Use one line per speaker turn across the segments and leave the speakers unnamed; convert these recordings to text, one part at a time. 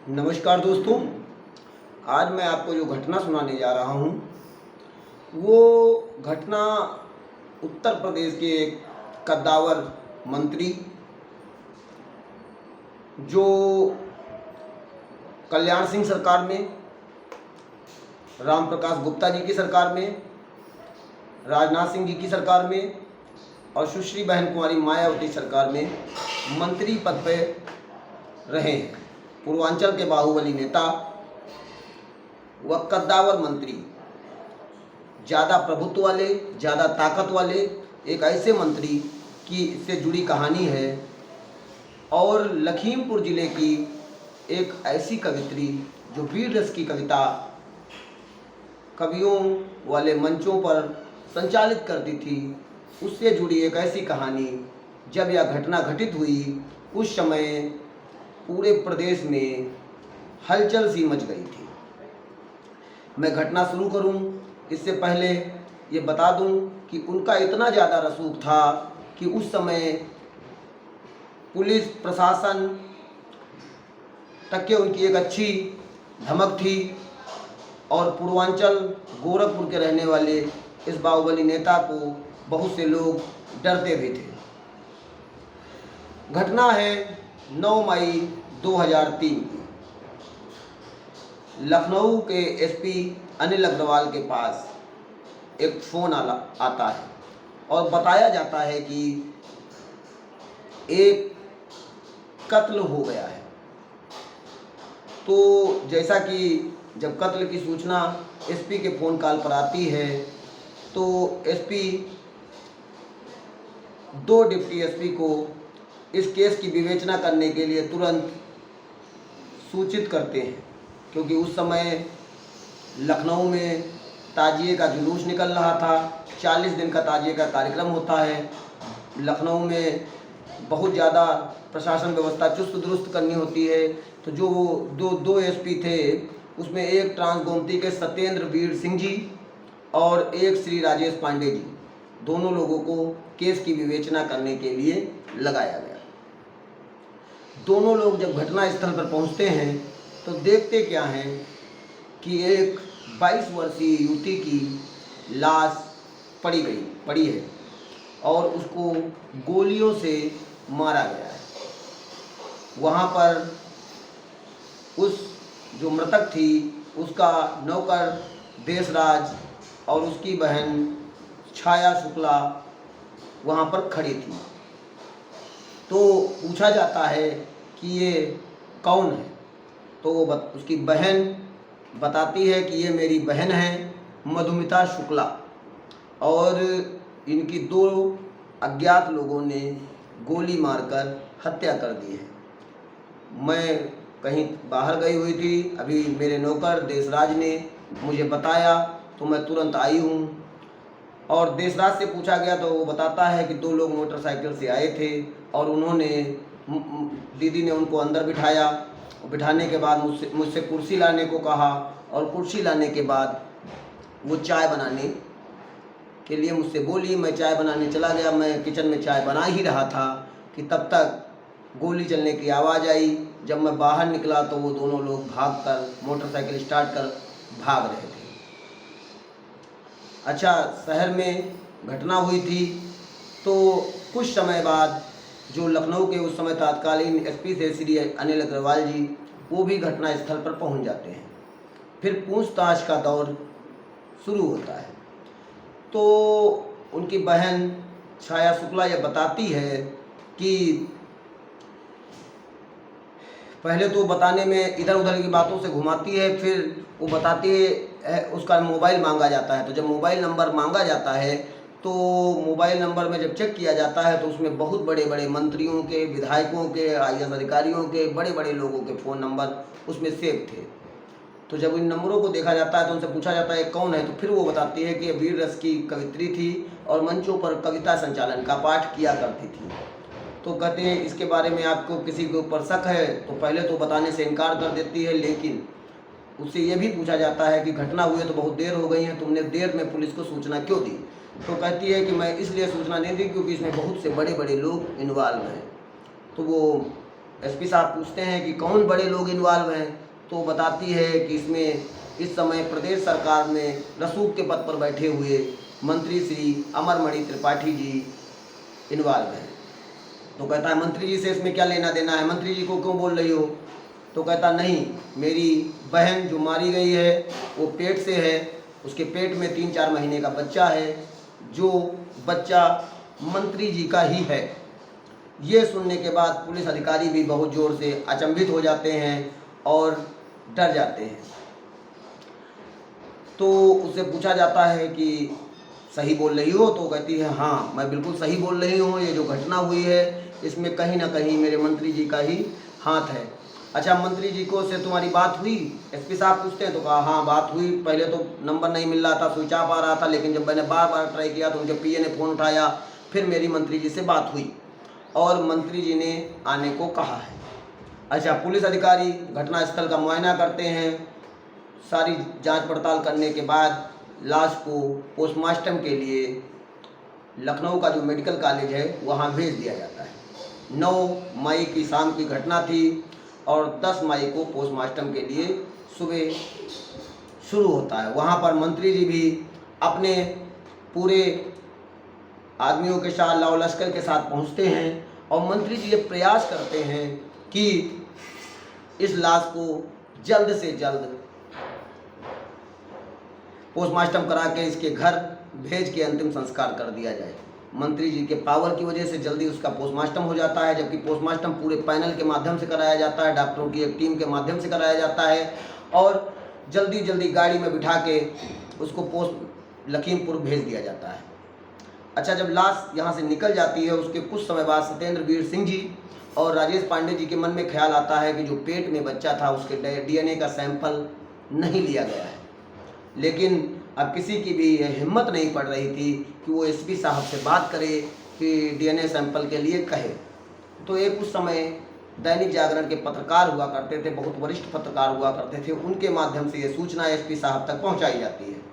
नमस्कार दोस्तों। आज मैं आपको जो घटना सुनाने जा रहा हूँ वो घटना उत्तर प्रदेश के एक कद्दावर मंत्री जो कल्याण सिंह सरकार में, राम प्रकाश गुप्ता जी की सरकार में, राजनाथ सिंह जी की सरकार में और सुश्री बहन कुमारी मायावती सरकार में मंत्री पद पे रहे हैं। पूर्वांचल के बाहुबली नेता व कद्दावर मंत्री, ज़्यादा प्रभुत्व वाले, ज़्यादा ताकत वाले एक ऐसे मंत्री की इससे जुड़ी कहानी है। और लखीमपुर ज़िले की एक ऐसी कवित्री जो वीर रस की कविता कवियों वाले मंचों पर संचालित करती थी, उससे जुड़ी एक ऐसी कहानी। जब यह घटना घटित हुई उस समय पूरे प्रदेश में हलचल सी मच गई थी। मैं घटना शुरू करूं इससे पहले ये बता दूं कि उनका इतना ज़्यादा रसूख था कि उस समय पुलिस प्रशासन तक के उनकी एक अच्छी धमक थी और पूर्वांचल गोरखपुर के रहने वाले इस बाहुबली नेता को बहुत से लोग डरते भी थे। घटना है 9 मई 2003 की। लखनऊ के एसपी अनिल अग्रवाल के पास एक फ़ोन आता है और बताया जाता है कि एक कत्ल हो गया है। तो जैसा कि जब कत्ल की सूचना एसपी के फ़ोन कॉल पर आती है तो एसपी 2 डिप्टी एसपी को इस केस की विवेचना करने के लिए तुरंत सूचित करते हैं, क्योंकि उस समय लखनऊ में ताजिए का जुलूस निकल रहा था। 40 दिन का ताजिए का कार्यक्रम होता है। लखनऊ में बहुत ज़्यादा प्रशासन व्यवस्था चुस्त दुरुस्त करनी होती है। तो जो दो एसपी थे उसमें एक ट्रांसगोमती के सत्येंद्र वीर सिंह जी और एक श्री राजेश पांडे जी, दोनों लोगों को केस की विवेचना करने के लिए लगाया गया। दोनों लोग जब घटना स्थल पर पहुंचते हैं तो देखते क्या हैं कि एक 22 वर्षीय युवती की लाश पड़ी है और उसको गोलियों से मारा गया है। वहाँ पर उस जो मृतक थी उसका नौकर देशराज और उसकी बहन छाया शुक्ला वहाँ पर खड़ी थी। तो पूछा जाता है कि ये कौन है, तो वो उसकी बहन बताती है कि ये मेरी बहन है मधुमिता शुक्ला और इनकी 2 अज्ञात लोगों ने गोली मारकर हत्या कर दी है। मैं कहीं बाहर गई हुई थी, अभी मेरे नौकर देशराज ने मुझे बताया तो मैं तुरंत आई हूँ। और देशराज से पूछा गया तो वो बताता है कि 2 लोग मोटरसाइकिल से आए थे और उन्होंने दीदी ने उनको अंदर बिठाया। बिठाने के बाद मुझसे कुर्सी लाने को कहा और कुर्सी लाने के बाद वो चाय बनाने के लिए मुझसे बोली। मैं चाय बनाने चला गया। मैं किचन में चाय बना ही रहा था कि तब तक गोली चलने की आवाज़ आई। जब मैं बाहर निकला तो वो दोनों लोग भागकर मोटरसाइकिल स्टार्ट कर भाग रहे थे। अच्छा, शहर में घटना हुई थी तो कुछ समय बाद जो लखनऊ के उस समय तत्कालीन एसपी थे श्री अनिल अग्रवाल जी, वो भी घटना स्थल पर पहुंच जाते हैं। फिर पूछताछ का दौर शुरू होता है। तो उनकी बहन छाया शुक्ला ये बताती है कि पहले तो बताने में इधर उधर की बातों से घुमाती है, फिर वो बताती है उसका मोबाइल मांगा जाता है। तो जब मोबाइल नंबर मांगा जाता है तो मोबाइल नंबर में जब चेक किया जाता है तो उसमें बहुत बड़े बड़े मंत्रियों के, विधायकों के, आईएएस अधिकारियों के, बड़े बड़े लोगों के फ़ोन नंबर उसमें सेव थे। तो जब इन नंबरों को देखा जाता है तो उनसे पूछा जाता है कौन है, तो फिर वो बताती है कि वीर रस की कवित्री थी और मंचों पर कविता संचालन का पाठ किया करती थी। तो कहते हैं इसके बारे में आपको किसी के ऊपर शक है, तो पहले तो बताने से इनकार कर देती है, लेकिन उससे ये भी पूछा जाता है कि घटना हुई तो बहुत देर हो गई है, तुमने देर में पुलिस को सूचना क्यों दी? तो कहती है कि मैं इसलिए सूचना नहीं दी क्योंकि इसमें बहुत से बड़े बड़े लोग इन्वॉल्व हैं। तो वो एसपी साहब पूछते हैं कि कौन बड़े लोग इन्वॉल्व हैं, तो बताती है कि इसमें इस समय प्रदेश सरकार में रसूख के पद पर बैठे हुए मंत्री श्री अमरमणि त्रिपाठी जी इन्वॉल्व हैं। तो कहता है मंत्री जी से इसमें क्या लेना देना है, मंत्री जी को क्यों बोल रही हो? तो कहता नहीं, मेरी बहन जो मारी गई है वो पेट से है, उसके पेट में 3-4 महीने का बच्चा है, जो बच्चा मंत्री जी का ही है। ये सुनने के बाद पुलिस अधिकारी भी बहुत ज़ोर से अचंभित हो जाते हैं और डर जाते हैं। तो उससे पूछा जाता है कि सही बोल रही हो? तो कहती है हाँ, मैं बिल्कुल सही बोल रही हूँ, ये जो घटना हुई है इसमें कहीं ना कहीं मेरे मंत्री जी का ही हाथ है। अच्छा, मंत्री जी को से तुम्हारी बात हुई? एसपी साहब पूछते हैं। तो कहा हाँ, बात हुई। पहले तो नंबर नहीं मिल रहा था, स्विच ऑफ आ रहा था, लेकिन जब मैंने बार बार ट्राई किया तो उनके पीए ने फ़ोन उठाया, फिर मेरी मंत्री जी से बात हुई और मंत्री जी ने आने को कहा है। अच्छा, पुलिस अधिकारी घटनास्थल का मुआयना करते हैं। सारी जांच पड़ताल करने के बाद लाश को पोस्टमार्टम के लिए लखनऊ का जो मेडिकल कॉलेज है वहाँ भेज दिया जाता है। 9 मई की शाम की घटना थी और 10 मई को पोस्टमार्टम के लिए सुबह शुरू होता है। वहाँ पर मंत्री जी भी अपने पूरे आदमियों के साथ, लाव लश्कर के साथ पहुँचते हैं और मंत्री जी ये प्रयास करते हैं कि इस लाश को जल्द से जल्द पोस्टमार्टम करा के इसके घर भेज के अंतिम संस्कार कर दिया जाए। मंत्री जी के पावर की वजह से जल्दी उसका पोस्टमार्टम हो जाता है, जबकि पोस्टमार्टम पूरे पैनल के माध्यम से कराया जाता है, डॉक्टरों की एक टीम के माध्यम से कराया जाता है और जल्दी जल्दी गाड़ी में बिठा के उसको लखीमपुर भेज दिया जाता है। अच्छा, जब लाश यहाँ से निकल जाती है उसके कुछ समय बाद सत्येंद्र वीर सिंह जी और राजेश पांडे जी के मन में ख्याल आता है कि जो पेट में बच्चा था उसके DNA का सैंपल नहीं लिया गया है। लेकिन अब किसी की भी हिम्मत नहीं पड़ रही थी कि वो एसपी साहब से बात करे कि DNA सैंपल के लिए कहे। तो एक उस समय दैनिक जागरण के पत्रकार हुआ करते थे, बहुत वरिष्ठ पत्रकार हुआ करते थे, उनके माध्यम से ये सूचना एसपी साहब तक पहुंचाई जाती है।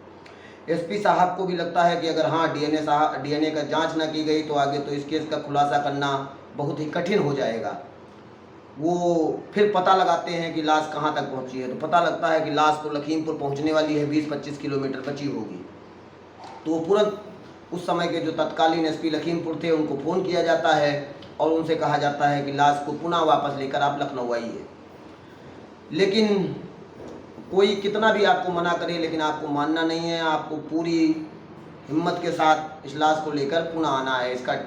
एसपी साहब को भी लगता है कि अगर हाँ DNA का जांच ना की गई तो आगे तो इस केस का खुलासा करना बहुत ही कठिन हो जाएगा। वो फिर पता लगाते हैं कि लाश कहाँ तक पहुंची है। तो पता लगता है कि लाश तो लखीमपुर पहुंचने वाली है, 20-25 किलोमीटर बची होगी। तो वो तुरंत उस समय के जो तत्कालीन एसपी लखीमपुर थे उनको फ़ोन किया जाता है और उनसे कहा जाता है कि लाश को पुनः वापस लेकर आप लखनऊ आइए। लेकिन कोई कितना भी आपको मना करे, लेकिन आपको मानना नहीं है, आपको पूरी हिम्मत के साथ इस लाश को लेकर पुनः आना है। इसका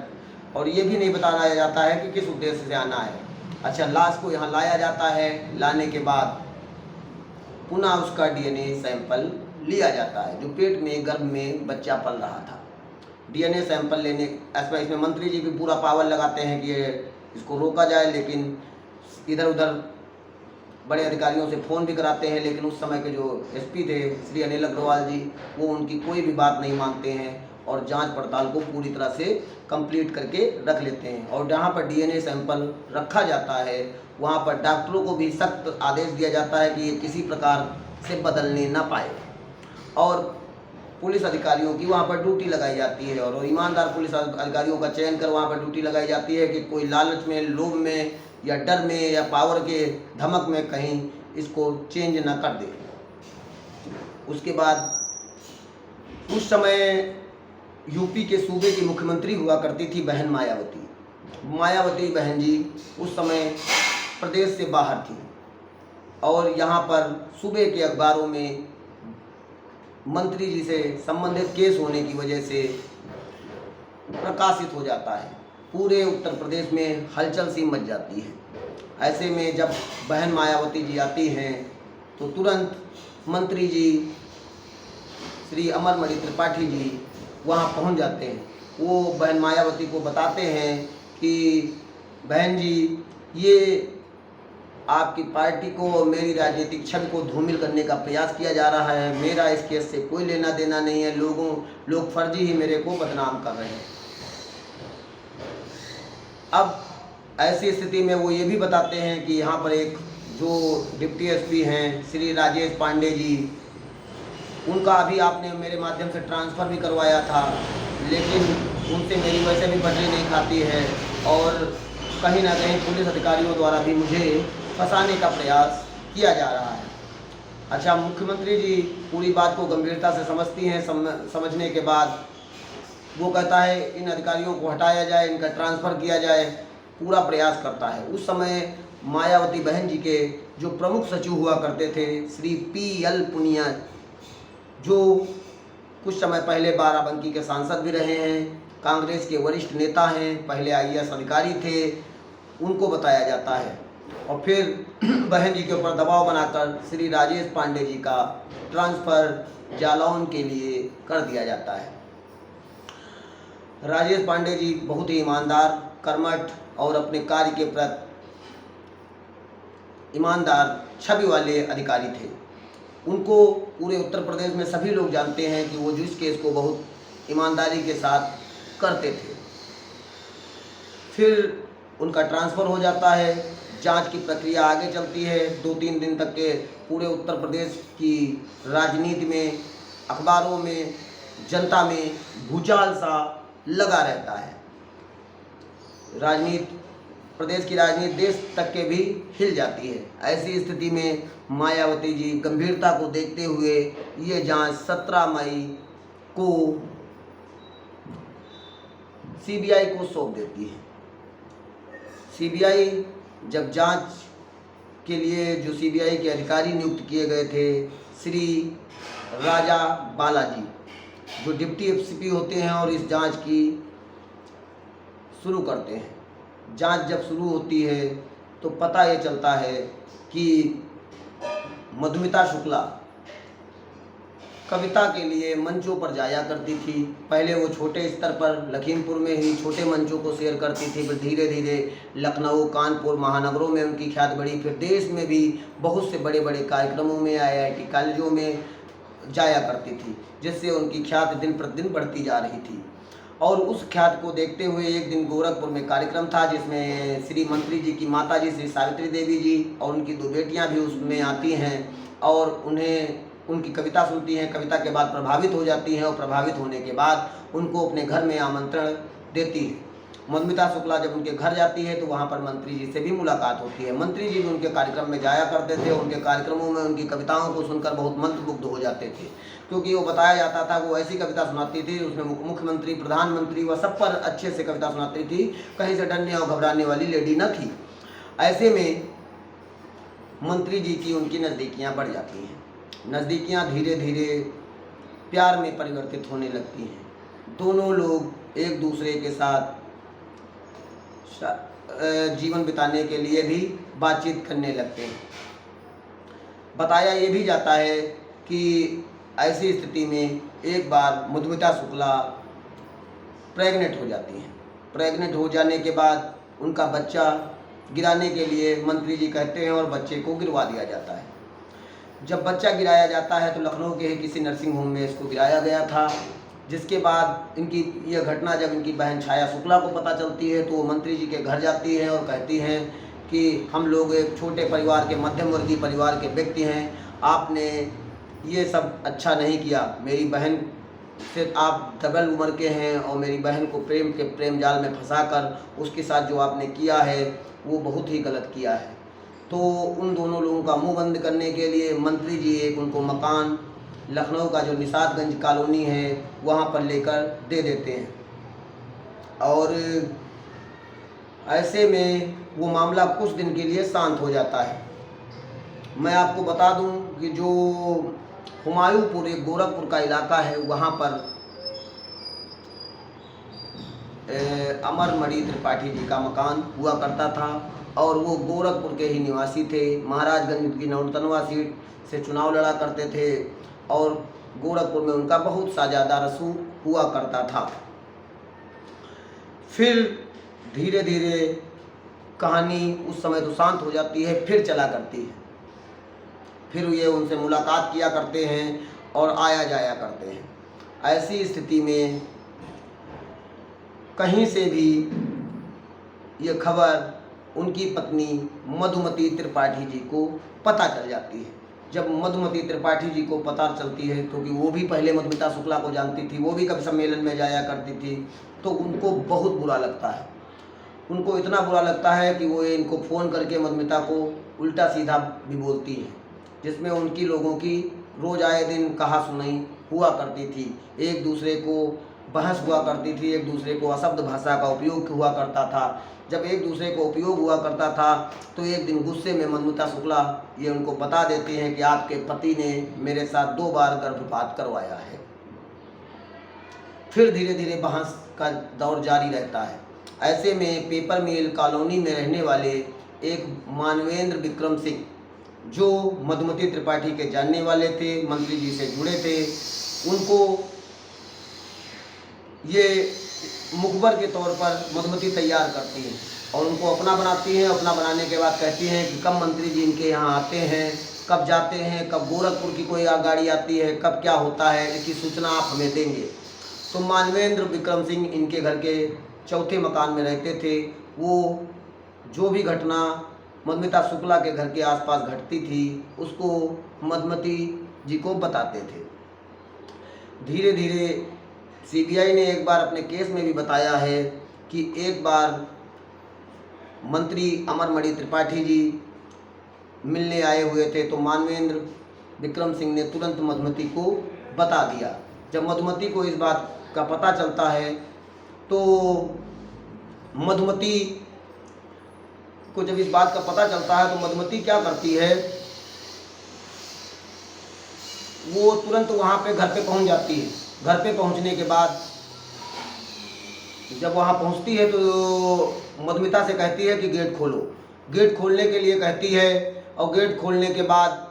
और ये भी नहीं बताया जाता है कि किस उद्देश्य से आना है। अच्छा, लाश को यहाँ लाया जाता है, लाने के बाद पुनः उसका DNA सैंपल लिया जाता है, जो पेट में गर्भ में बच्चा पल रहा था। DNA सैंपल लेने इसमें मंत्री जी भी पूरा पावर लगाते हैं कि इसको रोका जाए, लेकिन इधर उधर बड़े अधिकारियों से फ़ोन भी कराते हैं, लेकिन उस समय के जो एसपी थे श्री अनिल अग्रवाल जी, वो उनकी कोई भी बात नहीं मानते हैं और जांच पड़ताल को पूरी तरह से कंप्लीट करके रख लेते हैं। और जहाँ पर DNA सैंपल रखा जाता है वहाँ पर डॉक्टरों को भी सख्त आदेश दिया जाता है कि ये किसी प्रकार से बदलने ना पाए और पुलिस अधिकारियों की वहाँ पर ड्यूटी लगाई जाती है और ईमानदार पुलिस अधिकारियों का चयन कर वहाँ पर ड्यूटी लगाई जाती है कि कोई लालच में, लोभ में या डर में या पावर के धमक में कहीं इसको चेंज ना कर दे। उसके बाद उस समय यूपी के सूबे की मुख्यमंत्री हुआ करती थी बहन मायावती बहन जी उस समय प्रदेश से बाहर थी और यहाँ पर सूबे के अखबारों में मंत्री जी से संबंधित केस होने की वजह से प्रकाशित हो जाता है। पूरे उत्तर प्रदेश में हलचल सी मच जाती है। ऐसे में जब बहन मायावती जी आती हैं तो तुरंत मंत्री जी श्री अमरमणि त्रिपाठी जी वहाँ पहुँच जाते हैं। वो बहन मायावती को बताते हैं कि बहन जी, ये आपकी पार्टी को और मेरी राजनीतिक छवि को धूमिल करने का प्रयास किया जा रहा है। मेरा इस केस से कोई लेना देना नहीं है। लोग फर्जी ही मेरे को बदनाम कर रहे हैं। अब ऐसी स्थिति में वो ये भी बताते हैं कि यहाँ पर एक जो डिप्टी एसपी हैं श्री राजेश पांडे जी, उनका अभी आपने मेरे माध्यम से ट्रांसफ़र भी करवाया था, लेकिन उनसे मेरी वैसे भी बटरी नहीं खाती है और कहीं ना कहीं पुलिस अधिकारियों द्वारा भी मुझे फंसाने का प्रयास किया जा रहा है। अच्छा, मुख्यमंत्री जी पूरी बात को गंभीरता से समझती हैं। समझने के बाद वो कहता है इन अधिकारियों को हटाया जाए, इनका ट्रांसफ़र किया जाए, पूरा प्रयास करता है। उस समय मायावती बहन जी के जो प्रमुख सचिव हुआ करते थे श्री PL पुनिया, जो कुछ समय पहले बाराबंकी के सांसद भी रहे हैं, कांग्रेस के वरिष्ठ नेता हैं, पहले IAS अधिकारी थे, उनको बताया जाता है और फिर बहन जी के ऊपर दबाव बनाकर श्री राजेश पांडे जी का ट्रांसफ़र जालौन के लिए कर दिया जाता है। राजेश पांडे जी बहुत ही ईमानदार, कर्मठ और अपने कार्य के प्रति ईमानदार छवि वाले अधिकारी थे। उनको पूरे उत्तर प्रदेश में सभी लोग जानते हैं कि वो जिस केस को बहुत ईमानदारी के साथ करते थे। फिर उनका ट्रांसफ़र हो जाता है, जांच की प्रक्रिया आगे चलती है। 2-3 दिन तक के पूरे उत्तर प्रदेश की राजनीति में, अखबारों में, जनता में भूचाल सा लगा रहता है। राजनीति, प्रदेश की राजनीति देश तक के भी हिल जाती है। ऐसी स्थिति में मायावती जी गंभीरता को देखते हुए ये जांच 17 मई को CBI को सौंप देती है। CBI जब जांच के लिए जो CBI के अधिकारी नियुक्त किए गए थे श्री राजा बालाजी, जो डिप्टी FCP होते हैं और इस जांच की शुरू करते हैं। जांच जब शुरू होती है तो पता ये चलता है कि मधुमिता शुक्ला कविता के लिए मंचों पर जाया करती थी। पहले वो छोटे स्तर पर लखीमपुर में ही छोटे मंचों को शेयर करती थी, फिर धीरे धीरे लखनऊ, कानपुर महानगरों में उनकी ख्याति बढ़ी। फिर देश में भी बहुत से बड़े बड़े कार्यक्रमों में, IIT कॉलेजों में जाया करती थी, जिससे उनकी ख्याति दिन प्रतिदिन बढ़ती जा रही थी। और उस ख्याति को देखते हुए एक दिन गोरखपुर में कार्यक्रम था, जिसमें श्री मंत्री जी की माता जी श्री सावित्री देवी जी और उनकी 2 बेटियां भी उसमें आती हैं और उन्हें उनकी कविता सुनती हैं। कविता के बाद प्रभावित हो जाती हैं और प्रभावित होने के बाद उनको अपने घर में आमंत्रण देती है। मधुमिता शुक्ला जब उनके घर जाती है तो वहाँ पर मंत्री जी से भी मुलाकात होती है। मंत्री जी भी उनके कार्यक्रम में जाया करते थे। उनके कार्यक्रमों में उनकी कविताओं को सुनकर बहुत मंत्रमुग्ध हो जाते थे, क्योंकि वो बताया जाता था वो ऐसी कविता सुनाती थी उसमें मुख्यमंत्री, प्रधानमंत्री व सब पर अच्छे से कविता सुनाती थी, कहीं से डरने और घबराने वाली लेडी न थी। ऐसे में मंत्री जी की उनकी नज़दीकियाँ बढ़ जाती हैं। नज़दीकियाँ धीरे धीरे प्यार में परिवर्तित होने लगती हैं। दोनों लोग एक दूसरे के साथ जीवन बिताने के लिए भी बातचीत करने लगते हैं। बताया ये भी जाता है कि ऐसी स्थिति में एक बार मधुमिता शुक्ला प्रेग्नेंट हो जाती हैं। प्रेग्नेंट हो जाने के बाद उनका बच्चा गिराने के लिए मंत्री जी कहते हैं और बच्चे को गिरवा दिया जाता है। जब बच्चा गिराया जाता है तो लखनऊ के ही किसी नर्सिंग होम में इसको गिराया गया था, जिसके बाद इनकी यह घटना जब इनकी बहन छाया शुक्ला को पता चलती है तो वो मंत्री जी के घर जाती है और कहती हैं कि हम लोग एक छोटे परिवार के, मध्यम वर्गीय परिवार के व्यक्ति हैं, आपने ये सब अच्छा नहीं किया। मेरी बहन से आप डबल उम्र के हैं और मेरी बहन को प्रेम जाल में फंसाकर उसके साथ जो आपने किया है वो बहुत ही गलत किया है। तो उन दोनों लोगों का मुंह बंद करने के लिए मंत्री जी एक उनको मकान लखनऊ का जो निशातगंज कॉलोनी है वहाँ पर लेकर दे देते हैं और ऐसे में वो मामला कुछ दिन के लिए शांत हो जाता है। मैं आपको बता दूं कि जो हुमायूंपुर, एक गोरखपुर का इलाका है, वहाँ पर अमरमणि त्रिपाठी जी का मकान हुआ करता था और वो गोरखपुर के ही निवासी थे। महाराजगंज की नौतनवा सीट से चुनाव लड़ा करते थे और गोरखपुर में उनका बहुत सा ज़्यादा रसूख हुआ करता था। फिर धीरे धीरे कहानी उस समय तो शांत हो जाती है, फिर चला करती है। फिर ये उनसे मुलाकात किया करते हैं और आया जाया करते हैं। ऐसी स्थिति में कहीं से भी ये खबर उनकी पत्नी मधुमती त्रिपाठी जी को पता चल जाती है। जब मधुमती त्रिपाठी जी को पता चलती है, क्योंकि वो भी पहले मधुमिता शुक्ला को जानती थी, वो भी कभी सम्मेलन में जाया करती थी, तो उनको बहुत बुरा लगता है उनको इतना बुरा लगता है कि वो इनको फ़ोन करके मधुमिता को उल्टा सीधा भी बोलती हैं, जिसमें उनकी लोगों की रोज़ आए दिन कहा सुनाई हुआ करती थी। एक दूसरे को बहस हुआ करती थी, एक दूसरे को अशब्द भाषा का उपयोग हुआ करता था। जब एक दूसरे को उपयोग हुआ करता था तो एक दिन गुस्से में मधुमिता शुक्ला ये उनको बता देती हैं कि आपके पति ने मेरे साथ 2 बार गर्भपात करवाया है। फिर धीरे धीरे बहस का दौर जारी रहता है। ऐसे में पेपर मिल कॉलोनी में रहने वाले एक मानवेंद्र विक्रम सिंह, जो मधुमती त्रिपाठी के जानने वाले थे, मंत्री जी से जुड़े थे, उनको ये मुखबर के तौर पर मधुमती तैयार करती हैं और उनको अपना बनाती हैं। अपना बनाने के बाद कहती हैं कि कब मंत्री जी इनके यहाँ आते हैं, कब जाते हैं, कब गोरखपुर की कोई गाड़ी आती है, कब क्या होता है, इसकी सूचना आप हमें देंगे। तो मानवेंद्र विक्रम सिंह इनके घर के चौथे मकान में रहते थे। वो जो भी घटना मधुमिता शुक्ला के घर के आसपास घटती थी उसको मधुमती जी को बताते थे। धीरे धीरे सीबीआई ने एक बार अपने केस में भी बताया है कि एक बार मंत्री अमरमणि त्रिपाठी जी मिलने आए हुए थे तो मानवेंद्र विक्रम सिंह ने तुरंत मधुमती को बता दिया। जब मधुमती को इस बात का पता चलता है तो मधुमती को जब इस बात का पता चलता है तो मधुमती क्या करती है, वो तुरंत वहाँ पे घर पे पहुँच जाती है। घर पे पहुँचने के बाद जब वहाँ पहुँचती है तो मधुमिता से कहती है कि गेट खोलो। गेट खोलने के लिए कहती है और गेट खोलने के बाद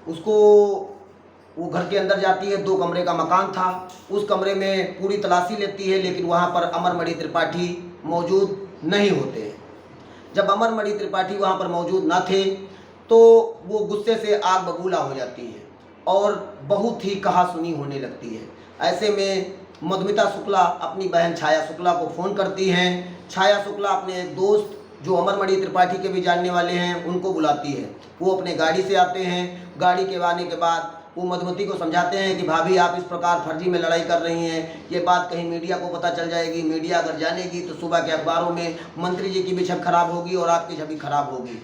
उसको वो घर के अंदर जाती है। 2 कमरे का मकान था, उस कमरे में पूरी तलाशी लेती है, लेकिन वहाँ पर अमरमणि त्रिपाठी मौजूद नहीं होते हैं। जब अमरमणि त्रिपाठी वहाँ पर मौजूद न थे तो वो गुस्से से आग बबूला हो जाती है और बहुत ही कहा सुनी होने लगती है। ऐसे में मधुमिता शुक्ला अपनी बहन छाया शुक्ला को फ़ोन करती हैं। छाया शुक्ला अपने एक दोस्त जो अमरमणि त्रिपाठी के भी जानने वाले हैं उनको बुलाती है। वो अपने गाड़ी से आते हैं। गाड़ी के आने के बाद वो मधुमती को समझाते हैं कि भाभी आप इस प्रकार फर्जी में लड़ाई कर रही हैं, ये बात कहीं मीडिया को पता चल जाएगी, मीडिया अगर जानेगी तो सुबह के अखबारों में मंत्री जी की भी छवि खराब होगी और आपकी छवि खराब होगी।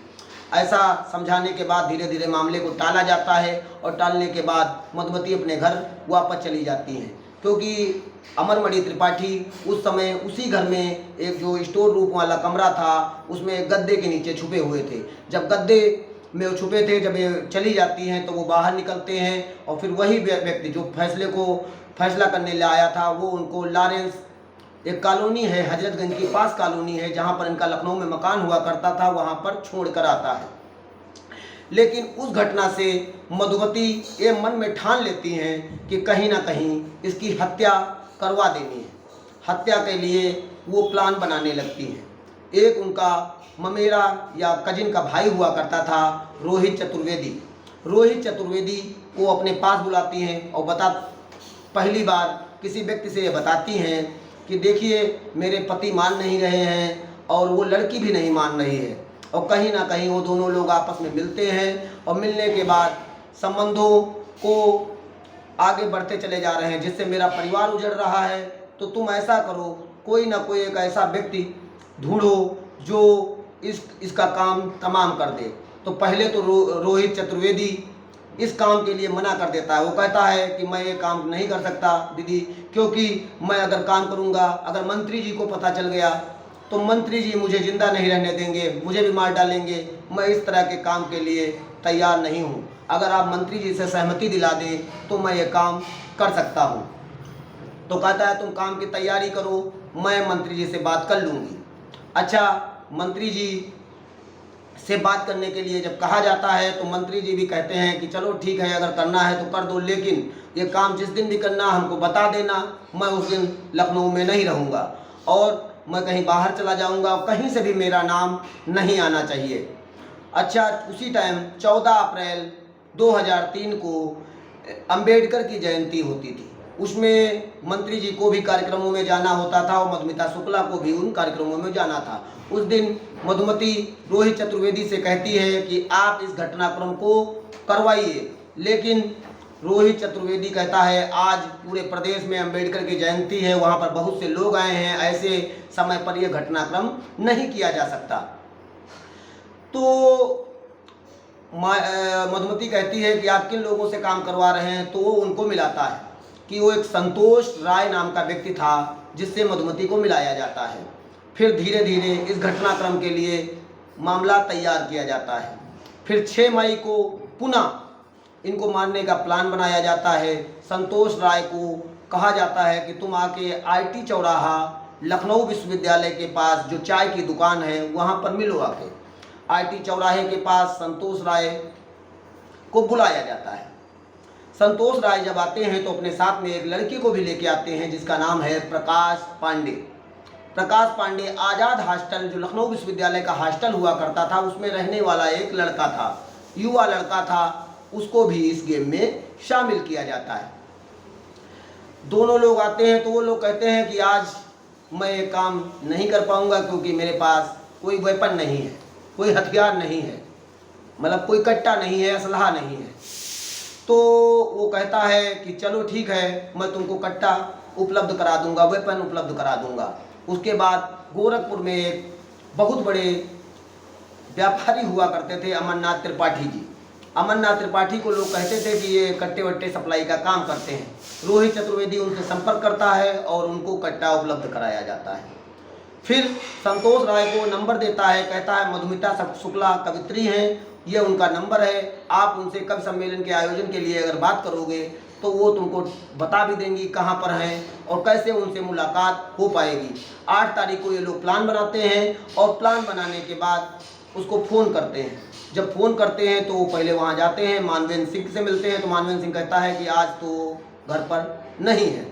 ऐसा समझाने के बाद धीरे धीरे मामले को टाला जाता है और टालने के बाद मधुमती अपने घर वापस चली जाती हैं, क्योंकि अमरमणि त्रिपाठी उस समय उसी घर में एक जो स्टोर रूम वाला कमरा था उसमें गद्दे के नीचे छुपे हुए थे। जब गद्दे में वो छुपे थे, जब ये चली जाती हैं तो वो बाहर निकलते हैं और फिर वही व्यक्ति जो फैसला करने ले आया था वो उनको लॉरेंस, एक कॉलोनी है हजरतगंज के पास कॉलोनी है जहाँ पर इनका लखनऊ में मकान हुआ करता था, वहाँ पर छोड़ कर आता है। लेकिन उस घटना से मधुमती ये मन में ठान लेती हैं कि कहीं ना कहीं इसकी हत्या करवा देनी है। हत्या के लिए वो प्लान बनाने लगती हैं। एक उनका ममेरा या कजिन का भाई हुआ करता था रोहित चतुर्वेदी को अपने पास बुलाती हैं और पहली बार किसी व्यक्ति से ये बताती हैं कि देखिए मेरे पति मान नहीं रहे हैं और वो लड़की भी नहीं मान रही है, और कहीं ना कहीं वो दोनों लोग आपस में मिलते हैं और मिलने के बाद संबंधों को आगे बढ़ते चले जा रहे हैं, जिससे मेरा परिवार उजड़ रहा है। तो तुम ऐसा करो, कोई ना कोई एक ऐसा व्यक्ति ढूंढो जो इसका काम तमाम कर दे। तो पहले तो रोहित चतुर्वेदी इस काम के लिए मना कर देता है। वो कहता है कि मैं ये काम नहीं कर सकता दीदी, क्योंकि मैं अगर काम करूँगा, अगर मंत्री जी को पता चल गया तो मंत्री जी मुझे ज़िंदा नहीं रहने देंगे, मुझे भी मार डालेंगे। मैं इस तरह के काम के लिए तैयार नहीं हूँ। अगर आप मंत्री जी से सहमति दिला दें तो मैं ये काम कर सकता हूँ। तो कहता है तुम काम की तैयारी करो, मैं मंत्री जी से बात कर लूँगी। अच्छा, मंत्री जी से बात करने के लिए जब कहा जाता है तो मंत्री जी भी कहते हैं कि चलो ठीक है, अगर करना है तो कर दो, लेकिन ये काम जिस दिन भी करना हमको बता देना, मैं उस दिन लखनऊ में नहीं रहूँगा और मैं कहीं बाहर चला जाऊँगा, कहीं से भी मेरा नाम नहीं आना चाहिए। अच्छा, उसी टाइम 14 अप्रैल 2003 को अंबेडकर की जयंती होती थी। उसमें मंत्री जी को भी कार्यक्रमों में जाना होता था और मधुमिता शुक्ला को भी उन कार्यक्रमों में जाना था। उस दिन मधुमती रोहित चतुर्वेदी से कहती है कि आप इस घटनाक्रम को करवाइए, लेकिन रोहित चतुर्वेदी कहता है आज पूरे प्रदेश में अंबेडकर की जयंती है, वहाँ पर बहुत से लोग आए हैं, ऐसे समय पर यह घटनाक्रम नहीं किया जा सकता। तो मधुमती कहती है कि आप किन लोगों से काम करवा रहे हैं, तो वो उनको मिलाता है कि वो एक संतोष राय नाम का व्यक्ति था जिससे मधुमती को मिलाया जाता है। फिर धीरे धीरे इस घटनाक्रम के लिए मामला तैयार किया जाता है। फिर 6 मई को पुनः इनको मारने का प्लान बनाया जाता है। संतोष राय को कहा जाता है कि तुम आके आईटी चौराहा लखनऊ विश्वविद्यालय के पास जो चाय की दुकान है वहाँ पर मिलो आके। आईटी चौराहे के पास संतोष राय को बुलाया जाता है। संतोष राय जब आते हैं तो अपने साथ में एक लड़की को भी लेके आते हैं जिसका नाम है प्रकाश पांडे। प्रकाश पांडे आज़ाद हॉस्टल, जो लखनऊ विश्वविद्यालय का हॉस्टल हुआ करता था, उसमें रहने वाला एक लड़का था, युवा लड़का था, उसको भी इस गेम में शामिल किया जाता है। दोनों लोग आते हैं तो वो लोग कहते हैं कि आज मैं ये काम नहीं कर पाऊंगा क्योंकि मेरे पास कोई वेपन नहीं है, कोई हथियार नहीं है, मतलब कोई कट्टा नहीं है, असलहा नहीं है। तो वो कहता है कि चलो ठीक है, मैं तुमको कट्टा उपलब्ध करा दूंगा, वेपन उपलब्ध करा दूंगा। उसके बाद गोरखपुर में एक बहुत बड़े व्यापारी हुआ करते थे, अमरनाथ त्रिपाठी जी। अमरनाथ त्रिपाठी को लोग कहते थे कि ये कट्टे वट्टे सप्लाई का काम करते हैं। रोहित चतुर्वेदी उनसे संपर्क करता है और उनको कट्टा उपलब्ध कराया जाता है। फिर संतोष राय को नंबर देता है, कहता है मधुमिता शुक्ला कवित्री हैं, ये उनका नंबर है, आप उनसे कवि सम्मेलन के आयोजन के लिए अगर बात करोगे तो वो तुमको बता भी देंगी कहाँ पर हैं और कैसे उनसे मुलाकात हो पाएगी। 8 तारीख को ये लोग प्लान बनाते हैं और प्लान बनाने के बाद उसको फ़ोन करते हैं। जब फ़ोन करते हैं तो वो पहले वहाँ जाते हैं, मानवेंद्र सिंह से मिलते हैं तो मानवेंद्र सिंह कहता है कि आज तो घर पर नहीं है।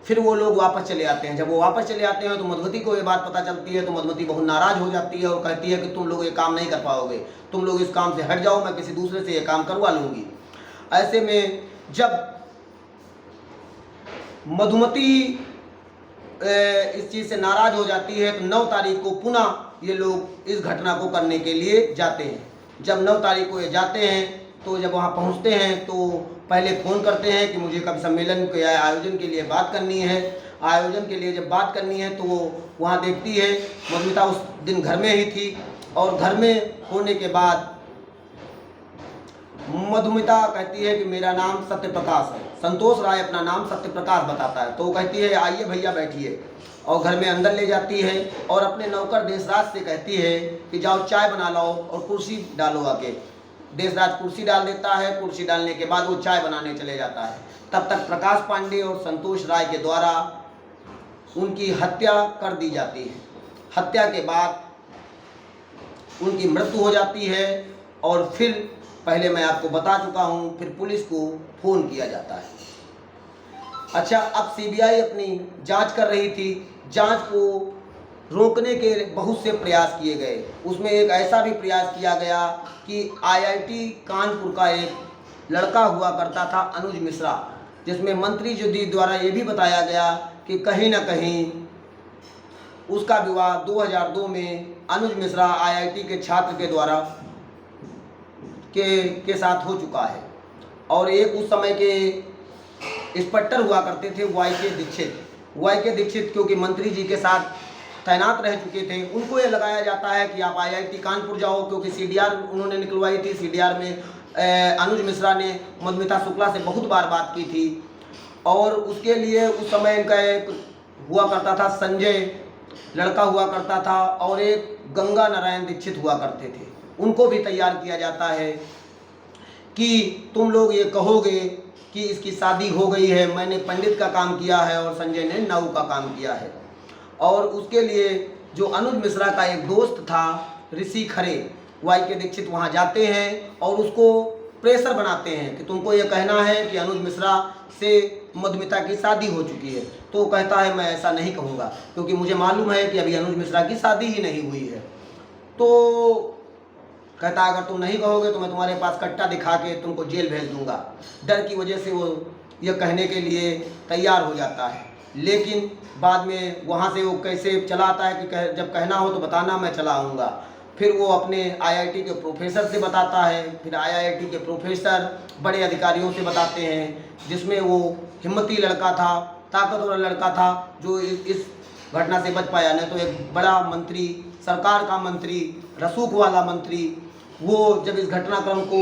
फिर वो लोग वापस चले आते हैं। जब वो वापस चले आते हैं तो मधुमती को ये बात पता चलती है तो मधुमती बहुत नाराज़ हो जाती है और कहती है कि तुम लोग ये काम नहीं कर पाओगे, तुम लोग इस काम से हट जाओ, मैं किसी दूसरे से ये काम करवा लूँगी। ऐसे में जब मधुमती इस चीज़ से नाराज़ हो जाती है तो 9 तारीख को पुनः ये लोग इस घटना को करने के लिए जाते हैं। जब 9 तारीख को ये जाते हैं तो जब वहाँ पहुँचते हैं तो पहले फ़ोन करते हैं कि मुझे कवि सम्मेलन के आयोजन के लिए बात करनी है। आयोजन के लिए जब बात करनी है तो वो वहाँ देखती है, मधुमिता उस दिन घर में ही थी और घर में होने के बाद मधुमिता कहती है कि मेरा नाम सत्यप्रकाश है। संतोष राय अपना नाम सत्यप्रकाश बताता है तो वो कहती है आइए भैया बैठिए, और घर में अंदर ले जाती है और अपने नौकर देशराज से कहती है कि जाओ चाय बना लाओ और कुर्सी डालो आके। देशराज कुर्सी डाल देता है, कुर्सी डालने के बाद वो चाय बनाने चले जाता है। तब तक प्रकाश पांडे और संतोष राय के द्वारा उनकी हत्या कर दी जाती है। हत्या के बाद उनकी मृत्यु हो जाती है और फिर पहले मैं आपको बता चुका हूँ, फिर पुलिस को फ़ोन किया जाता है। अच्छा, अब सीबीआई अपनी जांच कर रही थी। जांच को रोकने के बहुत से प्रयास किए गए। उसमें एक ऐसा भी प्रयास किया गया कि आईआईटी कानपुर का एक लड़का हुआ करता था अनुज मिश्रा, जिसमें मंत्री जी द्वारा ये भी बताया गया कि कहीं ना कहीं उसका विवाह 2002 में अनुज मिश्रा आईआईटी के छात्र के द्वारा के साथ हो चुका है। और एक उस समय के इंस्पेक्टर हुआ करते थे वाई के दीक्षित क्योंकि मंत्री जी के साथ तैनात रह चुके थे, उनको ये लगाया जाता है कि आप आईआईटी कानपुर जाओ, क्योंकि सीडीआर उन्होंने निकलवाई थी। सीडीआर में अनुज मिश्रा ने मधुमिता शुक्ला से बहुत बार बात की थी और उसके लिए उस समय इनका एक हुआ करता था संजय लड़का हुआ करता था और एक गंगा नारायण दीक्षित हुआ करते थे। उनको भी तैयार किया जाता है कि तुम लोग ये कहोगे कि इसकी शादी हो गई है, मैंने पंडित का काम किया है और संजय ने नाऊ का काम किया है। और उसके लिए जो अनुज मिश्रा का एक दोस्त था ऋषि खरे, वाई के दीक्षित वहाँ जाते हैं और उसको प्रेशर बनाते हैं कि तुमको ये कहना है कि अनुज मिश्रा से मधुमिता की शादी हो चुकी है। तो वो कहता है मैं ऐसा नहीं कहूँगा क्योंकि मुझे मालूम है कि अभी अनुज मिश्रा की शादी ही नहीं हुई है। तो कहता अगर तुम नहीं कहोगे तो मैं तुम्हारे पास कट्टा दिखा के तुमको जेल भेज दूंगा। डर की वजह से वो ये कहने के लिए तैयार हो जाता है, लेकिन बाद में वहाँ से वो कैसे चला आता है कि जब कहना हो तो बताना, मैं चला आऊँगा। फिर वो अपने आईआईटी के प्रोफेसर से बताता है, फिर आईआईटी के प्रोफेसर बड़े अधिकारियों से बताते हैं, जिसमें वो हिम्मती लड़का था, ताकतवर लड़का था जो इस घटना से बच पाया। नहीं तो एक बड़ा मंत्री, सरकार का मंत्री, रसूख वाला मंत्री, वो जब इस घटनाक्रम को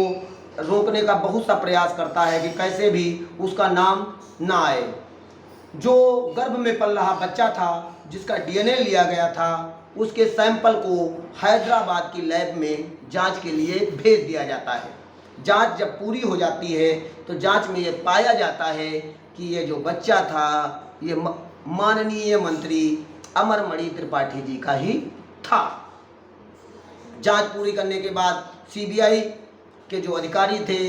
रोकने का बहुत सा प्रयास करता है कि कैसे भी उसका नाम ना आए। जो गर्भ में पल रहा बच्चा था, जिसका डीएनए लिया गया था, उसके सैंपल को हैदराबाद की लैब में जांच के लिए भेज दिया जाता है। जांच जब पूरी हो जाती है तो जांच में ये पाया जाता है कि ये जो बच्चा था ये माननीय मंत्री अमरमणि त्रिपाठी जी का ही था। जांच पूरी करने के बाद सीबीआई के जो अधिकारी थे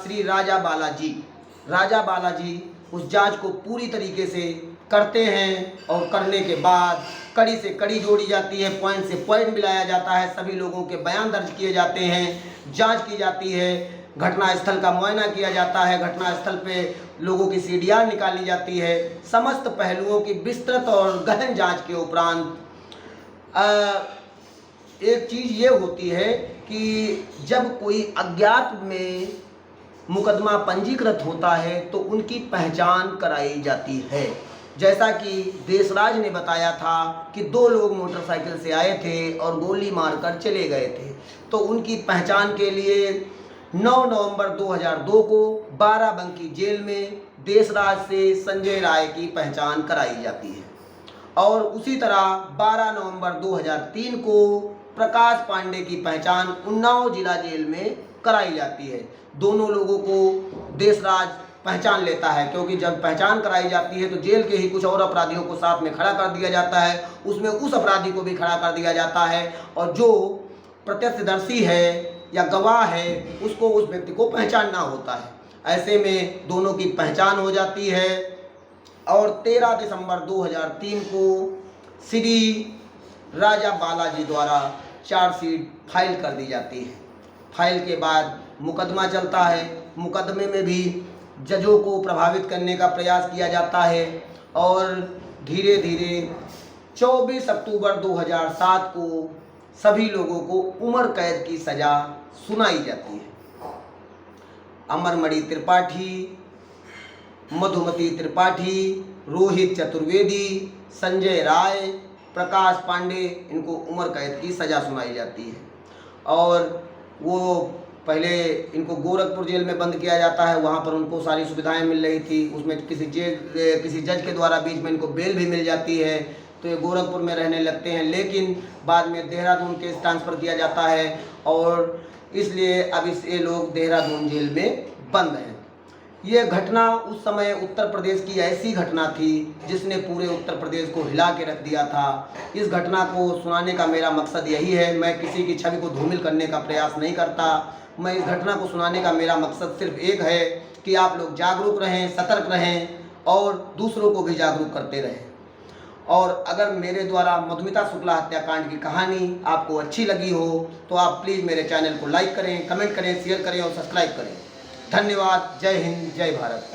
श्री राजा बालाजी उस जांच को पूरी तरीके से करते हैं और करने के बाद कड़ी से कड़ी जोड़ी जाती है, पॉइंट से पॉइंट मिलाया जाता है, सभी लोगों के बयान दर्ज किए जाते हैं, जांच की जाती है, घटनास्थल का मुआयना किया जाता है, घटनास्थल पे लोगों की सीडीआर निकाली जाती है। समस्त पहलुओं की विस्तृत और गहन जांच के उपरांत एक चीज़ ये होती है कि जब कोई अज्ञात में मुकदमा पंजीकृत होता है तो उनकी पहचान कराई जाती है। जैसा कि देशराज ने बताया था कि 2 लोग मोटरसाइकिल से आए थे और गोली मारकर चले गए थे, तो उनकी पहचान के लिए 9 नवंबर 2002 को बाराबंकी जेल में देशराज से संजय राय की पहचान कराई जाती है और उसी तरह 12 नवंबर 2003 को प्रकाश पांडे की पहचान उन्नाव जिला जेल में कराई जाती है। दोनों लोगों को देशराज पहचान लेता है, क्योंकि जब पहचान कराई जाती है तो जेल के ही कुछ और अपराधियों को साथ में खड़ा कर दिया जाता है, उसमें उस अपराधी को भी खड़ा कर दिया जाता है और जो प्रत्यक्षदर्शी है या गवाह है उसको उस व्यक्ति को पहचानना होता है। ऐसे में दोनों की पहचान हो जाती है और 13 दिसंबर 2003 को श्री राजा बालाजी द्वारा चार्जशीट फाइल कर दी जाती है। फाइल के बाद मुकदमा चलता है। मुकदमे में भी जजों को प्रभावित करने का प्रयास किया जाता है और धीरे धीरे 24 अक्टूबर 2007 को सभी लोगों को उम्र कैद की सज़ा सुनाई जाती है। अमरमणि त्रिपाठी, मधुमती त्रिपाठी, रोहित चतुर्वेदी, संजय राय, प्रकाश पांडे, इनको उम्र कैद की सज़ा सुनाई जाती है और वो पहले इनको गोरखपुर जेल में बंद किया जाता है। वहाँ पर उनको सारी सुविधाएं मिल रही थी, उसमें किसी जज के द्वारा बीच में इनको बेल भी मिल जाती है, तो ये गोरखपुर में रहने लगते हैं। लेकिन बाद में देहरादून केस ट्रांसफ़र किया जाता है और इसलिए अब ये लोग देहरादून जेल में बंद हैं। ये घटना उस समय उत्तर प्रदेश की ऐसी घटना थी जिसने पूरे उत्तर प्रदेश को हिला के रख दिया था। इस घटना को सुनाने का मेरा मकसद यही है। मैं किसी की छवि को धूमिल करने का प्रयास नहीं करता। मैं इस घटना को सुनाने का मेरा मकसद सिर्फ एक है कि आप लोग जागरूक रहें, सतर्क रहें और दूसरों को भी जागरूक करते रहें। और अगर मेरे द्वारा मधुमिता शुक्ला हत्याकांड की कहानी आपको अच्छी लगी हो तो आप प्लीज़ मेरे चैनल को लाइक करें, कमेंट करें, शेयर करें और सब्सक्राइब करें। धन्यवाद। जय हिंद, जय भारत।